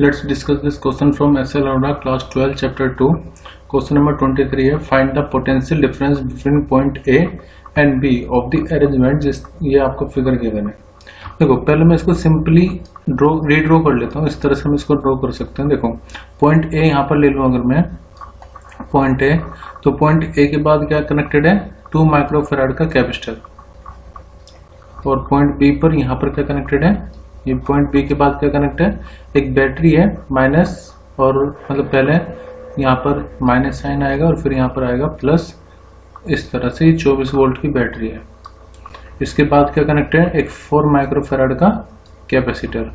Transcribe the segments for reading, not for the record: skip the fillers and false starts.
Let's discuss this question from SL Aurora class 12 chapter 2. Question number 23 है find the potential difference between point A and B of the arrangement. जिस ये आपको figure given है. देखो पहले मैं इसको सिंपली रीड्रॉ कर लेता हूँ. इस तरह से हम इसको ड्रॉ कर सकते हैं. देखो पॉइंट A यहाँ पर ले लूँ अगर मैं पॉइंट A, तो पॉइंट A के बाद क्या कनेक्टेड है 2 माइक्रोफैराड का कैपेसिटर, और पॉइंट B पर यहाँ पर क्या कनेक्टेड है, ये पॉइंट B के बाद क्या कनेक्ट है, एक बैटरी है माइनस, और मतलब पहले यहाँ पर माइनस साइन आएगा और फिर यहाँ पर आएगा प्लस. इस तरह से ये 24 वोल्ट की बैटरी है. इसके बाद क्या कनेक्ट है, एक 4 माइक्रोफैराड का कैपेसिटर,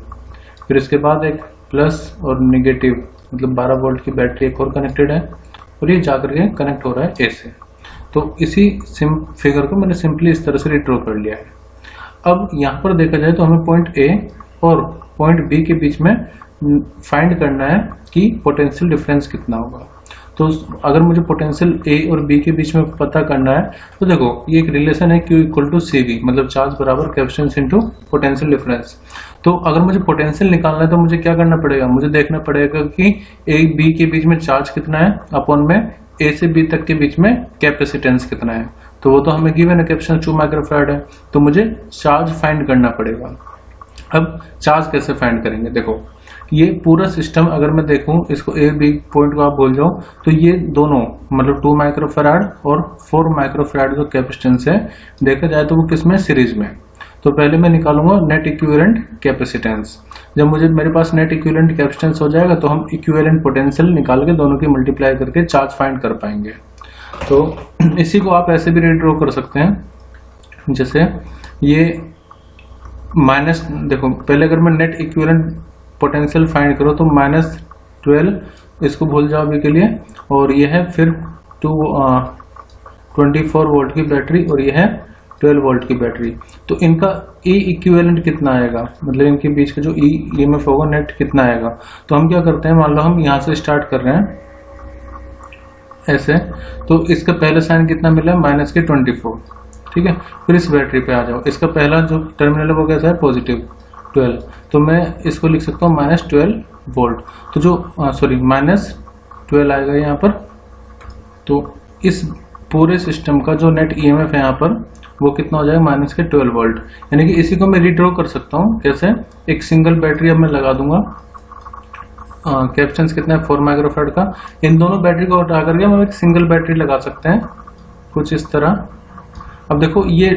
फिर इसके बाद एक प्लस और निगेटिव मतलब 12 वोल्ट की बैटरी एक और कनेक्टेड है, और ये जाकर के कनेक्ट हो रहा है ए से. तो इसी फिगर को मैंने सिंपली इस तरह से रिड्रॉ कर लिया है. अब यहाँ पर देखा जाए तो हमें पॉइंट ए और पॉइंट बी के बीच में फाइंड करना है कि पोटेंशियल डिफरेंस कितना होगा. तो अगर मुझे पोटेंशियल ए और बी के बीच में पता करना है तो देखो ये एक रिलेशन है Q इक्वल टू CV, मतलब चार्ज बराबर कैपेसिटेंस इनटू पोटेंशियल डिफरेंस. तो अगर मुझे पोटेंशियल निकालना है तो मुझे क्या करना पड़ेगा, मुझे देखना पड़ेगा कि ए बी के बीच में चार्ज कितना है अपॉन में ए से बी तक के बीच में कैपेसिटेंस कितना है. तो वो तो हमें गिवन है कैपेसिटेंस 2 माइक्रोफैराड है, तो मुझे चार्ज फाइंड करना पड़ेगा. अब चार्ज कैसे फाइंड करेंगे, देखो ये पूरा सिस्टम अगर मैं देखूं, इसको ए बी पॉइंट को आप बोल जाओ, तो ये दोनों मतलब 2 माइक्रोफैराड और 4 माइक्रोफैराड जो कैपेसिटेंस है देखा जाए तो वो किसमें, सीरीज में. तो पहले मैं निकालूंगा नेट इक्विवेलेंट कैपेसिटेंस. जब मुझे मेरे पास नेट इक्विवेलेंट कैपेसिटेंस हो जाएगा तो हम इक्विवेलेंट पोटेंशियल निकाल के दोनों की मल्टीप्लाई करके चार्ज फाइंड कर पाएंगे. तो इसी को आप ऐसे भी रीड्रॉ कर सकते हैं, जैसे ये माइनस, देखो पहले अगर मैं नेट इक्विवेलेंट पोटेंशियल फाइंड करो तो -12, इसको भूल जाओ अभी के लिए, और ये है फिर 24 वोल्ट की बैटरी और ये है 12 वोल्ट की बैटरी. तो इनका E इक्विवेलेंट कितना आएगा, मतलब इनके बीच का जो EMF होगा नेट कितना आएगा. तो हम क्या करते हैं, मान लो हम यहाँ से स्टार्ट कर रहे हैं ऐसे, तो इसका पहला साइन कितना मिला है, -24, ठीक है. फिर इस बैटरी पे आ जाओ, इसका पहला जो टर्मिनल है वो कैसा है, पॉजिटिव 12, तो मैं इसको लिख सकता हूँ -12 वोल्ट. तो जो -12 आएगा यहाँ पर. तो इस पूरे सिस्टम का जो नेट EMF है यहाँ पर वो कितना हो जाएगा, -12 वोल्ट. यानी कि इसी को मैं रिड्रॉ कर सकता हूँ कैसे, एक सिंगल बैटरी अब मैं लगा दूंगा, कैपेसिटेंस कितना है 4 माइक्रोफैराड का. इन दोनों बैटरी को हटा करके हम एक सिंगल बैटरी लगा सकते हैं कुछ इस तरह. अब देखो ये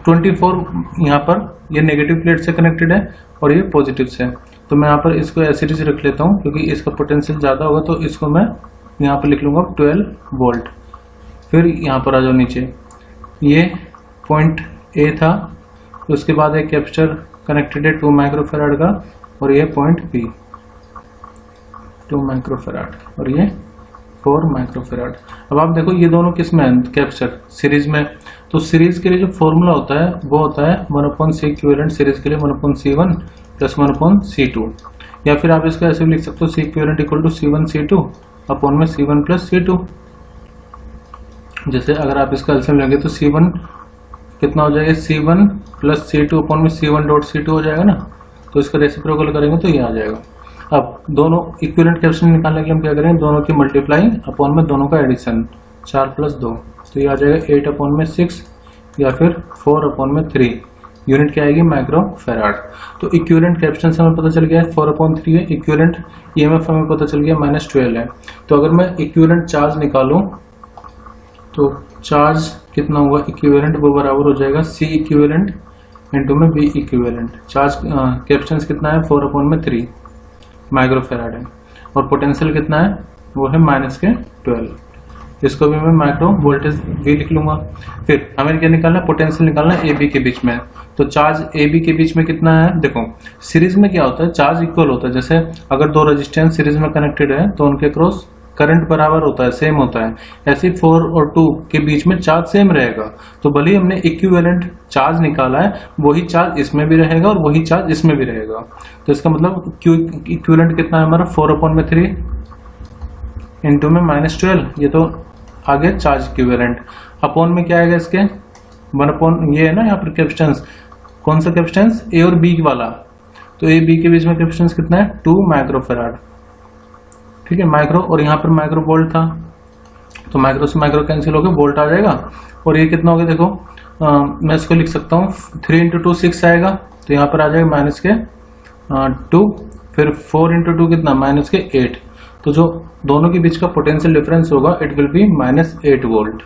24 यहाँ पर ये नेगेटिव प्लेट से कनेक्टेड है और ये पॉजिटिव से, तो मैं यहाँ पर इसको ऐसे ही रख लेता हूँ क्योंकि इसका पोटेंशियल ज्यादा होगा. तो इसको मैं यहाँ पर लिख लूंगा 12 वोल्ट. फिर यहाँ पर आ जाओ नीचे, ये पॉइंट ए था, तो उसके बाद एक कैपेसिटर कनेक्टेड है 2 माइक्रोफैराड का, और ये पॉइंट बी 2 माइक्रोफैराड और ये 4 माइक्रोफैराड. अब आप देखो ये दोनों किस में है, कैपेसिटर सीरीज में. तो सीरीज के लिए जो फॉर्मूला होता है वो होता है 1/C इक्विवेलेंट, सीरीज के लिए 1/C1 प्लस 1/C2, या फिर आप इसको ऐसे भी लिख सकते हो C equivalent equal to C1C2 upon में C1 प्लस C2. जैसे अगर आप इसका एलसीएम लेंगे तो C1 कितना हो जाएगा, C1 प्लस C2 अपॉन में C1 डॉट C2 हो जाएगा ना. तो इसका रेसिप्रोकल करेंगे तो ये आ जाएगा. अब दोनों इक्विवेलेंट कैपेसिटेंस निकालने के लिए हम क्या करेंगे, दोनों की मल्टीप्लाई अपॉन में दोनों का एडिशन, 4 प्लस 2, तो ये आ जाएगा 8 अपॉन में 6 या फिर 4 अपॉन में 3. यूनिट क्या आएगी, माइक्रोफैराड. तो इक्विवेलेंट कैपेसिटेंस हमें पता चल गया है 4/3 है. इक्विवेलेंट EMF हमें पता चल गया -12 है. तो अगर मैं इक्विवेलेंट चार्ज निकालूं तो चार्ज कितना होगा, इक्विवेलेंट वो बराबर हो जाएगा C इक्विवेलेंट इंटू में B इक्विवेलेंट. चार्ज कैपेसिटेंस कितना है 4/3 माइक्रोफैराड है, और पोटेंशियल कितना है वो है -12. इसको भी मैं माइक्रो वोल्टेज भी लिख लूंगा. फिर हमें क्या निकालना है, पोटेंशियल निकालना है AB के बीच में. तो चार्ज AB के बीच में कितना है, देखो सीरीज में क्या होता है, चार्ज इक्वल होता है. जैसे अगर 2 रेजिस्टेंस सीरीज में कनेक्टेड है तो उनके क्रॉस करंट बराबर होता है, सेम होता है. ऐसे 4 और 2 के बीच में चार्ज सेम रहेगा. तो भले ही हमने इक्विवेलेंट चार्ज निकाला है, वही चार्ज इसमें भी रहेगा और वही चार्ज इसमें भी रहेगा. तो इसका मतलब Q इक्विवेलेंट कितना है हमारा 4/3 इंटू में -12, ये तो आगे चार्ज इक्विवेलेंट. अपॉन में क्या आएगा इसके 1 अपॉन, ये है ना यहाँ पर कैपेसिटेंस, कौन सा कैपेसिटेंस, ए और बी वाला. तो ए बी के बीच में कैपेसिटेंस कितना है 2 माइक्रोफेराड, ठीक है माइक्रो, और यहाँ पर माइक्रो वोल्ट था तो माइक्रो से माइक्रो कैंसिल होकर वोल्ट आ जाएगा। और ये कितना हो गया देखो, मैं इसको लिख सकता हूँ 3 इंटू 2 6 आएगा, तो यहाँ पर आ जाएगा माइनस के 2, फिर 4 इंटू 2 कितना माइनस के 8, तो जो दोनों के बीच का पोटेंशियल डिफरेंस होगा इट विल बी -8 वोल्ट।